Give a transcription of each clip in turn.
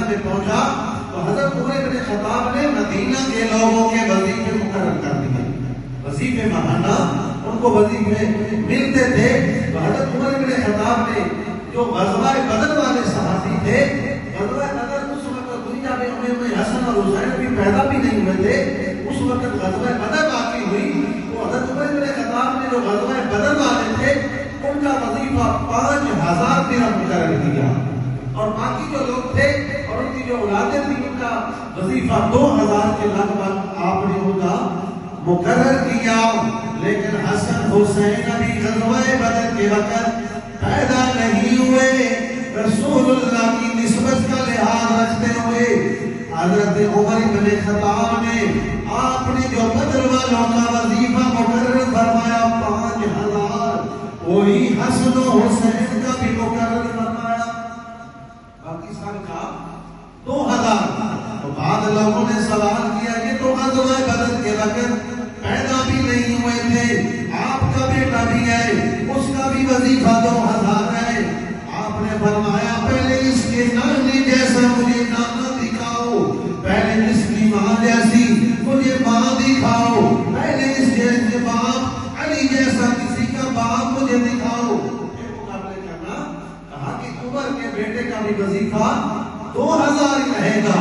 میں پہنچا تو حضرت عمر بن خطاب نے مدینہ کے لوگوں کے وظیفے مقرر کر دیے. وظیفے ماہانہ ان کو وظیفے ملتے تھے. تو حضرت عمر بن خطاب نے جو غزوہ بدر والے صحابی تھے، غزوہ بدر اس وقت دنیا میں حسن اور حسین بھی پیدا بھی نہیں ہوئے تھے، اس وقت غزوہ بدر باقی ہوئی. تو حضرت عمر بن خطاب نے جو غزوہ بدر والے تھے ان کا وظیفہ 5000 درہم مقرر کیا، اور باقی جو لوگ تھے اور ان کی جو اولادیں تھیں ان کا وظیفہ 2000 کے لگ بھگ آپ نے ان کا مقرر کیا. لیکن حسن حسین ابھی غزوہ بدر کے وقت پیدا نہیں ہوئے. رسول اللہ کی نسبت کا لحاظ رکھتے ہوئے حضرت عمر بن خطاب نے آپ نے جو بدر والوں کا وظیفہ مقرر فرمایا 5000، وہی حسن و حسین کا بھی مقرر فرمایا. باقی سب کا 2000. تو بعد لوگوں نے سوال کیا کہ تو غزوہ بدر کے وقت پیدا بھی نہیں ہوئے تھے، آپ کا بیٹا بھی ہے، اس کا بھی وظیفہ 2000 ہے. آپ نے فرمایا پہلے اس کے نانے جیسا مجھے نانا دکھاؤ، پہلے اس کی ماں جیسی مجھے ماں دکھاؤ، پہلے اس جیسے باپ علی جیسا کسی کا باپ مجھے دکھاؤ. پھر مقابلے کرنا. کہا کہ عمر کے بیٹے کا بھی وظیفہ 2000 رہے گا.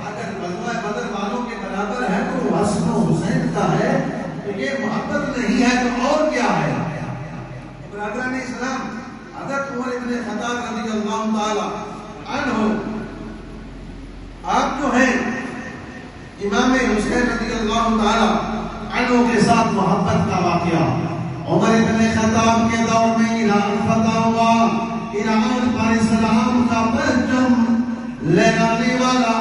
اگر غزوہ بدر والوں کے برابر ہے تو حسن و حسین کا ہے، تو یہ محبت نہیں ہے تو اور کیا ہے؟ برادران اسلام، حضرت عمر بن خطاب رضی اللہ تعالی عنہ آپ جو ہیں امام حسین رضی اللہ تعالی عنہ کے ساتھ محبت کا واقعہ. عمر بن خطاب کے دور میں ایران فتح ہوا. ایران پر اسلام کا پرچم لہرانے والا